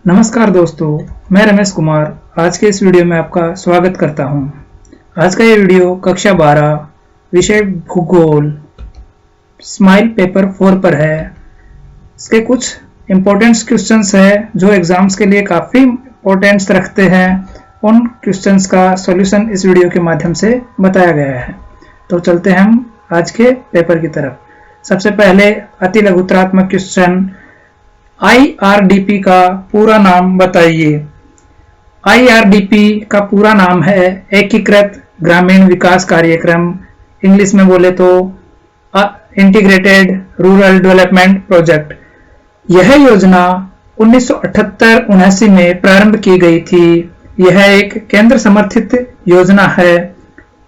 नमस्कार दोस्तों, मैं रमेश कुमार आज के इस वीडियो में आपका स्वागत करता हूं। आज का ये वीडियो कक्षा 12 विषय भूगोल स्माइल पेपर 4 पर है। इसके कुछ इम्पोर्टेंट क्वेश्चंस है जो एग्जाम्स के लिए काफ़ी इम्पोर्टेंस रखते हैं। उन क्वेश्चंस का सॉल्यूशन इस वीडियो के माध्यम से बताया गया है। तो चलते हैं हम आज के पेपर की तरफ। सबसे पहले अति लघुतरात्मक क्वेश्चन, IRDP का पूरा नाम बताइए। IRDP का पूरा नाम है एकीकृत ग्रामीण विकास कार्यक्रम। इंग्लिश में बोले तो इंटीग्रेटेड रूरल डेवलपमेंट प्रोजेक्ट। यह योजना 1978-79 में प्रारंभ की गई थी। यह एक केंद्र समर्थित योजना है।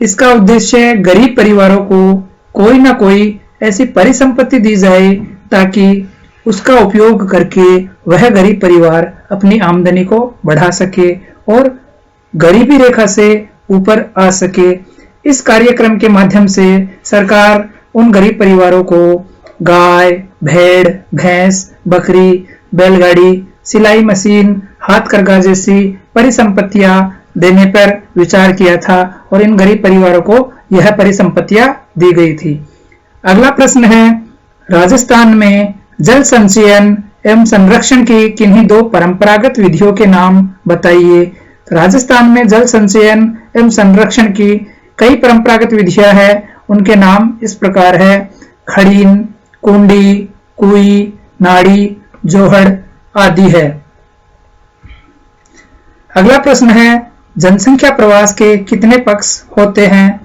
इसका उद्देश्य गरीब परिवारों को कोई ना कोई ऐसी परिसंपत्ति दी जाए ताकि उसका उपयोग करके वह गरीब परिवार अपनी आमदनी को बढ़ा सके और गरीबी रेखा से ऊपर आ सके। इस कार्यक्रम के माध्यम से सरकार उन गरीब परिवारों को गाय, भेड़, भैंस, बकरी, बैलगाड़ी, सिलाई मशीन, हाथकरघा जैसी परिसंपत्तियां देने पर विचार किया था और इन गरीब परिवारों को यह परिसंपत्तियां दी गई थी। अगला प्रश्न है, राजस्थान में जल संचयन एवं संरक्षण की किन्हीं दो परंपरागत विधियों के नाम बताइए। राजस्थान में जल संचयन एवं संरक्षण की कई परंपरागत विधियां हैं। उनके नाम इस प्रकार है: खड़ीन, कुंडी, कुई, नाड़ी, जोहड़ आदि है। अगला प्रश्न है, जनसंख्या प्रवास के कितने पक्ष होते हैं?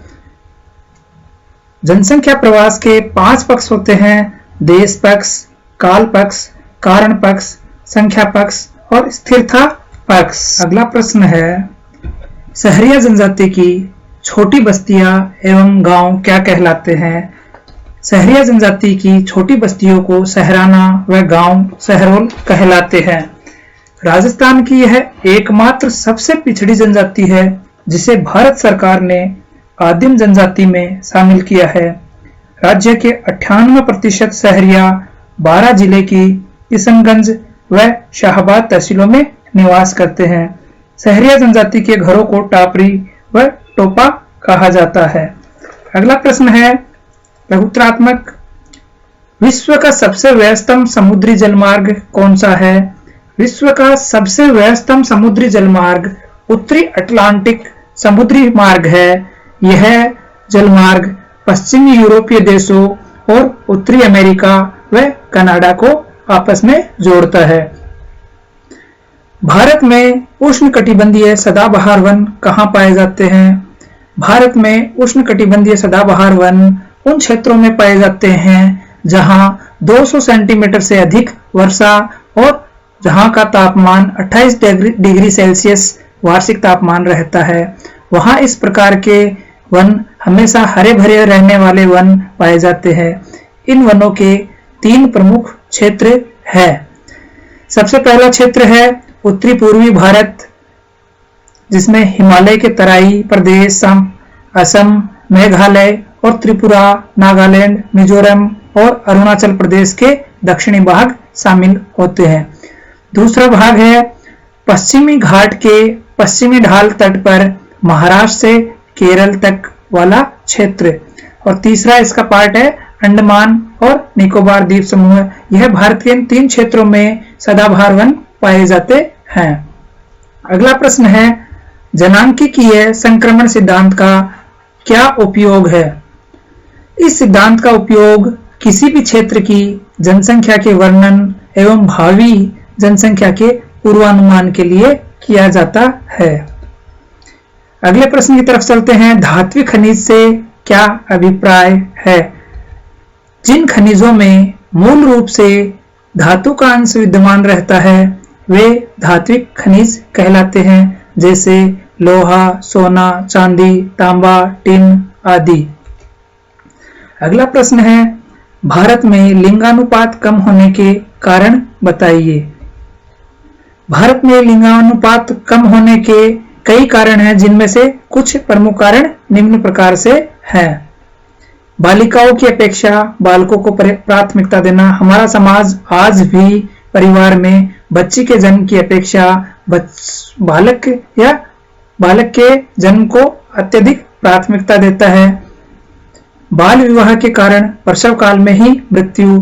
जनसंख्या प्रवास के 5 पक्ष होते हैं: देश पक्ष, काल पक्ष, कारण पक्ष, संख्या पक्ष और स्थिरता पक्ष। अगला प्रश्न है, सहरिया जनजाति की छोटी बस्तियां एवं गांव क्या कहलाते हैं? सहरिया जनजाति की छोटी बस्तियों को सहराना व गांव सहरोल कहलाते हैं। राजस्थान की यह एकमात्र सबसे पिछड़ी जनजाति है जिसे भारत सरकार ने आदिम जनजाति में शामिल किया है। राज्य के 98% सहरिया 12 जिले की किशनगंज व शाहबाद तहसीलों में निवास करते हैं। सहरिया जनजाति के घरों को टापरी व टोपा कहा जाता है। अगला प्रश्न है लघुतरात्मक, विश्व का सबसे व्यस्तम समुद्री जलमार्ग कौन सा है? विश्व का सबसे व्यस्तम समुद्री जलमार्ग उत्तरी अटलांटिक समुद्री मार्ग है। यह जलमार्ग पश्चिमी यूरोपीय देशों और उत्तरी अमेरिका व कनाडा को आपस में जोड़ता है। भारत में उष्णकटिबंधीय सदाबहार वन कहाँ पाए जाते हैं? भारत में उष्णकटिबंधीय सदाबहार वन उन क्षेत्रों में पाए जाते हैं जहां 200 सेंटीमीटर से अधिक वर्षा और जहां का तापमान 28 डिग्री सेल्सियस वार्षिक तापमान रहता है। वहां इस प्रकार के वन हमेशा हरे भरे रहने वाले वन पाए जाते हैं। इन वनों के 3 प्रमुख क्षेत्र है। सबसे पहला क्षेत्र है उत्तरी पूर्वी भारत, जिसमें हिमालय के तराई प्रदेश असम, मेघालय और त्रिपुरा, नागालैंड, मिजोरम और अरुणाचल प्रदेश के दक्षिणी भाग शामिल होते हैं। दूसरा भाग है पश्चिमी घाट के पश्चिमी ढाल तट पर महाराष्ट्र से केरल तक वाला क्षेत्र। और तीसरा इसका पार्ट है अंडमान और निकोबार द्वीप समूह। यह भारत के इन 3 क्षेत्रों में सदाबहार वन पाए जाते हैं। अगला प्रश्न है, जनांकीय संक्रमण सिद्धांत का क्या उपयोग है? इस सिद्धांत का उपयोग किसी भी क्षेत्र की जनसंख्या के वर्णन एवं भावी जनसंख्या के पूर्वानुमान के लिए किया जाता है। अगले प्रश्न की तरफ चलते हैं, धात्विक खनिज से क्या अभिप्राय है? जिन खनिजों में मूल रूप से धातु का अंश विद्यमान रहता है वे धात्विक खनिज कहलाते हैं, जैसे लोहा, सोना, चांदी, तांबा, टिन आदि। अगला प्रश्न है, भारत में लिंगानुपात कम होने के कारण बताइए। भारत में लिंगानुपात कम होने के कई कारण हैं, जिनमें से कुछ प्रमुख कारण निम्न प्रकार से हैं। बालिकाओं की अपेक्षा बालकों को प्राथमिकता देना। हमारा समाज आज भी परिवार में बच्ची के जन्म की अपेक्षा बालक के जन्म को अत्यधिक प्राथमिकता देता है। बाल विवाह के कारण प्रसव काल में ही मृत्यु।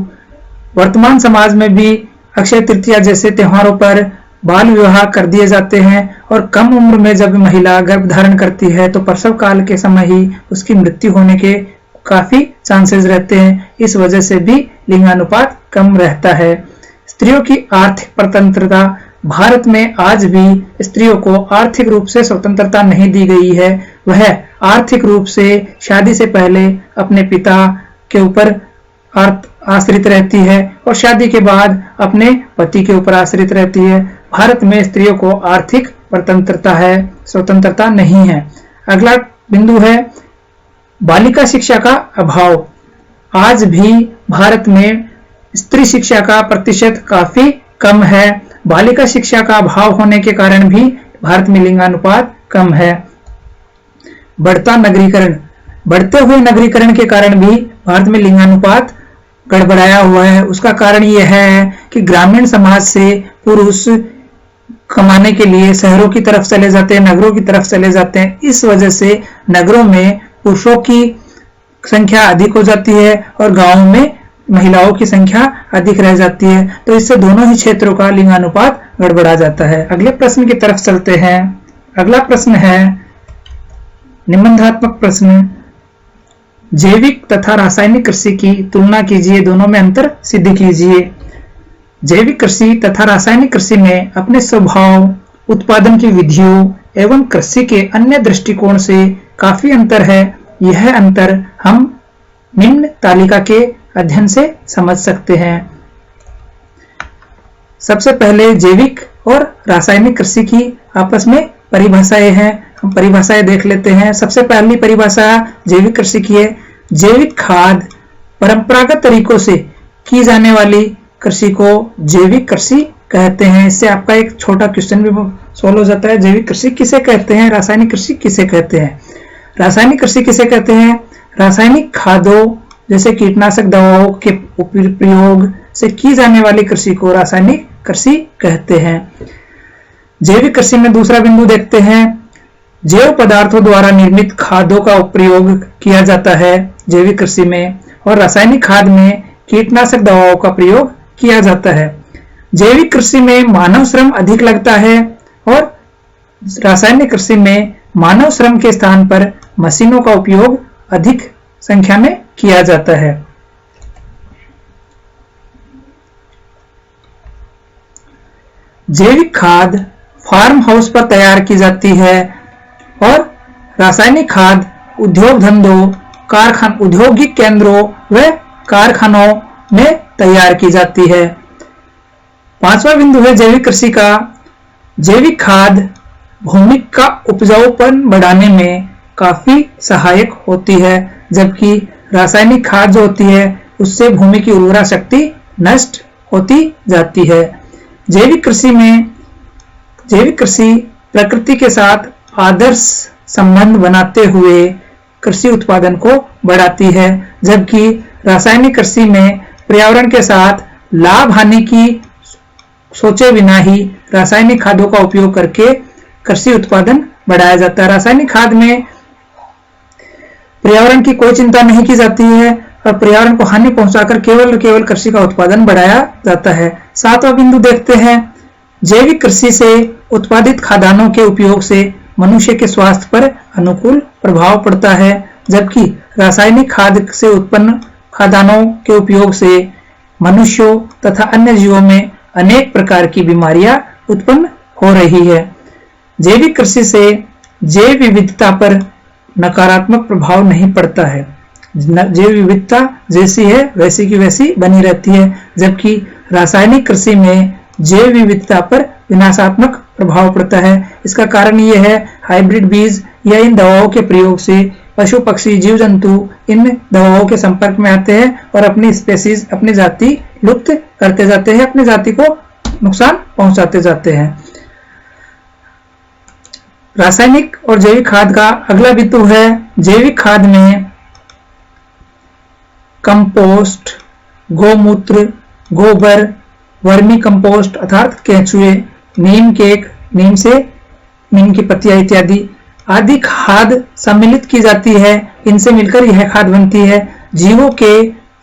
वर्तमान समाज में भी अक्षय तृतीया जैसे त्योहारों पर बाल विवाह कर दिए जाते हैं और कम उम्र में जब महिला गर्भ धारण करती है तो प्रसव काल के समय ही उसकी मृत्यु होने के काफी चांसेस रहते हैं। इस वजह से भी लिंगानुपात कम रहता है। स्त्रियों की आर्थिक स्वतंत्रता। भारत में आज भी स्त्रियों को आर्थिक रूप से स्वतंत्रता नहीं दी गई है। वह आर्थिक रूप से शादी से पहले अपने पिता के ऊपर आश्रित रहती है और शादी के बाद अपने पति के ऊपर आश्रित रहती है। भारत में स्त्रियों को आर्थिक स्वतंत्रता नहीं है। अगला बिंदु है बालिका शिक्षा का अभाव। आज भी भारत में स्त्री शिक्षा का प्रतिशत काफी कम है। बालिका शिक्षा का अभाव होने के कारण भी भारत में लिंगानुपात कम है। बढ़ता नगरीकरण। बढ़ते हुए नगरीकरण के कारण भी भारत में लिंगानुपात गड़बड़ाया हुआ है। उसका कारण यह है कि ग्रामीण समाज से पुरुष कमाने के लिए शहरों की तरफ चले जाते हैं, नगरों की तरफ चले जाते हैं। इस वजह से नगरों में पुरुषों की संख्या अधिक हो जाती है और गांवों में महिलाओं की संख्या अधिक रह जाती है। तो इससे दोनों ही क्षेत्रों का लिंगानुपात गड़बड़ा जाता है। अगले प्रश्न की तरफ चलते हैं। अगला प्रश्न है निबंधात्मक प्रश्न। जैविक तथा रासायनिक कृषि की तुलना कीजिए, दोनों में अंतर सिद्ध कीजिए। जैविक कृषि तथा रासायनिक कृषि में अपने स्वभाव, उत्पादन की विधियों एवं कृषि के अन्य दृष्टिकोण से काफी अंतर है। यह अंतर हम निम्न तालिका के अध्ययन से समझ सकते हैं। सबसे पहले जैविक और रासायनिक कृषि की आपस में परिभाषाएं हैं। हम परिभाषाएं देख लेते हैं। सबसे पहली परिभाषा जैविक कृषि की है। जैविक खाद परंपरागत तरीकों से की जाने वाली कृषि को जैविक कृषि कहते हैं। इससे आपका एक छोटा क्वेश्चन भी सॉल्व हो जाता है। जैविक कृषि किसे कहते हैं, रासायनिक कृषि किसे कहते हैं। रासायनिक कृषि किसे कहते हैं? रासायनिक खादों जैसे कीटनाशक दवाओं के प्रयोग से की जाने वाली कृषि को रासायनिक कृषि कहते हैं। जैविक कृषि में दूसरा बिंदु देखते हैं। जैव पदार्थों द्वारा निर्मित खादों का प्रयोग किया जाता है जैविक कृषि में, और रासायनिक खाद में कीटनाशक दवाओं का प्रयोग किया जाता है। जैविक कृषि में मानव श्रम अधिक लगता है और रासायनिक कृषि में मानव श्रम के स्थान पर मशीनों का उपयोग अधिक संख्या में किया जाता है। जैविक खाद फार्म हाउस पर तैयार की जाती है और रासायनिक खाद उद्योग धंधों, औद्योगिक केंद्रों व कारखानों में तैयार की जाती है। पांचवा बिंदु है जैविक कृषि का। जैविक खाद भूमि का उपजाऊपन बढ़ाने में काफी सहायक होती है, जबकि रासायनिक खाद जो होती है उससे भूमि की उर्वरा शक्ति नष्ट होती जाती है। जैविक कृषि प्रकृति के साथ आदर्श संबंध बनाते हुए कृषि उत्पादन को बढ़ाती है, जबकि रासायनिक कृषि में पर्यावरण के साथ लाभ हानि की सोचे बिना ही रासायनिक खादों का उपयोग करके कृषि उत्पादन बढ़ाया जाता है। रासायनिक खाद में पर्यावरण की कोई चिंता नहीं की जाती है और पर्यावरण को हानि पहुंचाकर केवल कृषि का उत्पादन बढ़ाया जाता है। सातवां बिंदु देखते हैं। जैविक कृषि से उत्पादित खाद्यान्नों के उपयोग से मनुष्य के स्वास्थ्य पर अनुकूल प्रभाव पड़ता है, जबकि रासायनिक खाद से उत्पन्न खाद्यान्नों के उपयोग से मनुष्यों तथा अन्य जीवों में अनेक प्रकार की बीमारियां उत्पन्न हो रही है। जैविक कृषि से जैव विविधता पर नकारात्मक प्रभाव नहीं पड़ता है। जैव विविधता जैसी है वैसी की वैसी बनी रहती है, जबकि रासायनिक कृषि में जैव विविधता पर विनाशात्मक प्रभाव पड़ता है। इसका कारण यह है हाइब्रिड बीज या इन दवाओं के प्रयोग से पशु पक्षी जीव जंतु इन दवाओं के संपर्क में आते हैं और अपनी स्पेसीज, अपनी जाति लुप्त करते जाते हैं, अपनी जाति को नुकसान पहुंचाते जाते हैं। रासायनिक और जैविक खाद का अगला बिंदु है। जैविक खाद में कंपोस्ट, गोमूत्र, गोबर वर्मी कंपोस्ट अर्थात केंचुए, नीम केक, नीम से नीम की पत्तियां इत्यादि आदि खाद सम्मिलित की जाती है। इनसे मिलकर यह खाद बनती है। जीवों के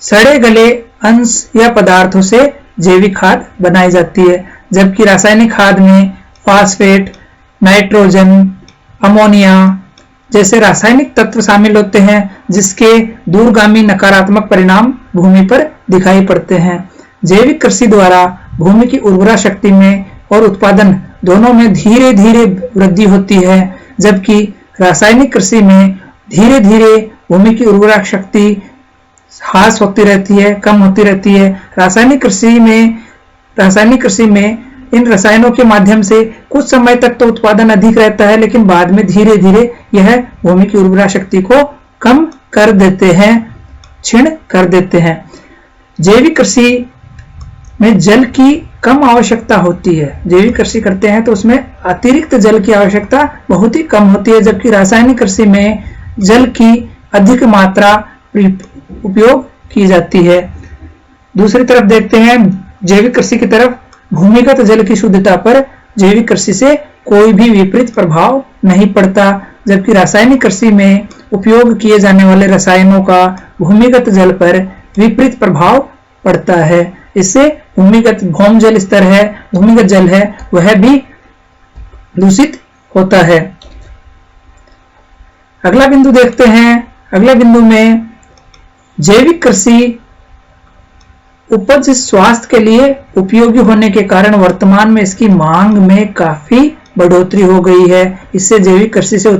सड़े गले अंश या पदार्थों से जैविक खाद बनाई जाती है, जबकि रासायनिक खाद में फास्फेट, नाइट्रोजन, अमोनिया जैसे रासायनिक तत्व शामिल होते हैं, जिसके दूरगामी नकारात्मक परिणाम भूमि पर दिखाई पड़ते हैं। जैविक कृषि द्वारा भूमि की उर्वरा शक्ति में और उत्पादन दोनों में धीरे धीरे वृद्धि होती है, जबकि रासायनिक कृषि में धीरे धीरे भूमि की उर्वरा शक्ति ह्रास होती रहती है, कम होती रहती है। रासायनिक कृषि में इन रसायनों के माध्यम से कुछ समय तक तो उत्पादन अधिक रहता है, लेकिन बाद में धीरे धीरे यह भूमि की उर्वरा शक्ति को कम कर देते हैं, क्षीण कर देते हैं। जैविक कृषि में जल की कम आवश्यकता होती है। जैविक कृषि करते हैं तो उसमें अतिरिक्त जल की आवश्यकता बहुत ही कम होती है, जबकि रासायनिक कृषि में जल की अधिक मात्रा उपयोग की जाती है। दूसरी तरफ देखते हैं जैविक कृषि की तरफ। भूमिगत जल की शुद्धता पर जैविक कृषि से कोई भी विपरीत प्रभाव नहीं पड़ता, जबकि रासायनिक कृषि में उपयोग किए जाने वाले रसायनों का भूमिगत जल पर विपरीत प्रभाव पड़ता है। इससे भूमिगत जल है वह भी दूषित होता है। अगला बिंदु देखते हैं। अगले बिंदु में जैविक कृषि उपज स्वास्थ्य के लिए उपयोगी होने के कारण वर्तमान में इसकी मांग में काफी बढ़ोतरी हो गई है। इससे जैविक कृषि से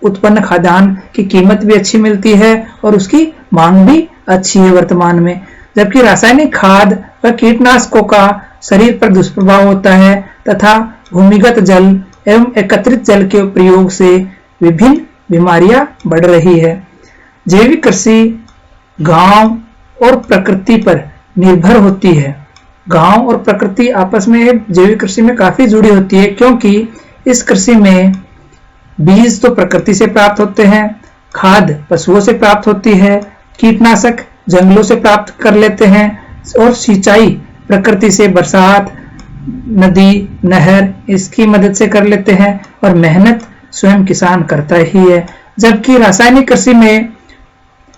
उत्पन्न खाद्यान्न की कीमत भी अच्छी मिलती है और उसकी मांग भी अच्छी है वर्तमान में। जबकि रासायनिक खाद व कीटनाशकों का शरीर पर दुष्प्रभाव होता है तथा भूमिगत जल एवं एकत्रित जल के प्रयोग से विभिन्न बीमारियां बढ़ रही है। जैविक कृषि गांव और प्रकृति पर निर्भर होती है। गांव और प्रकृति आपस में जैविक कृषि में काफी जुड़ी होती है, क्योंकि इस कृषि में बीज तो प्रकृति से प्राप्त होते हैं, खाद पशुओं से प्राप्त होती है, कीटनाशक जंगलों से प्राप्त कर लेते हैं और सिंचाई प्रकृति से बरसात, नदी, नहर इसकी मदद से कर लेते हैं और मेहनत स्वयं किसान करता ही है। जबकि रासायनिक कृषि में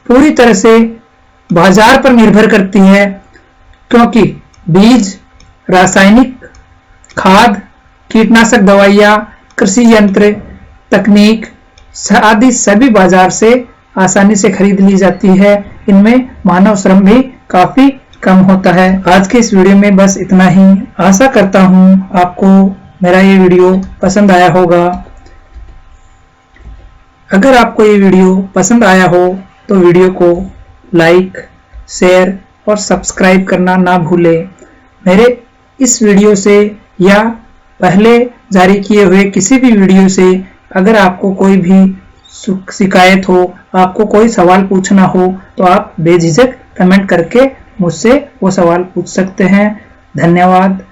पूरी तरह से बाजार पर निर्भर करती है, क्योंकि बीज, रासायनिक खाद, कीटनाशक दवाइयां, कृषि यंत्र, तकनीक आदि सभी बाजार से आसानी से खरीद ली जाती है। इनमें मानव श्रम भी काफी कम होता है। आज के इस वीडियो में बस इतना ही। आशा करता हूं आपको मेरा ये वीडियो पसंद आया होगा। अगर आपको ये वीडियो पसंद आया हो तो वीडियो को लाइक, शेयर और सब्सक्राइब करना ना भूलें। मेरे इस वीडियो से या पहले जारी किए हुए किसी भी वीडियो से अगर आपको कोई भी शिकायत हो, आपको कोई सवाल पूछना हो तो आप बेझिझक कमेंट करके मुझसे वो सवाल पूछ सकते हैं। धन्यवाद।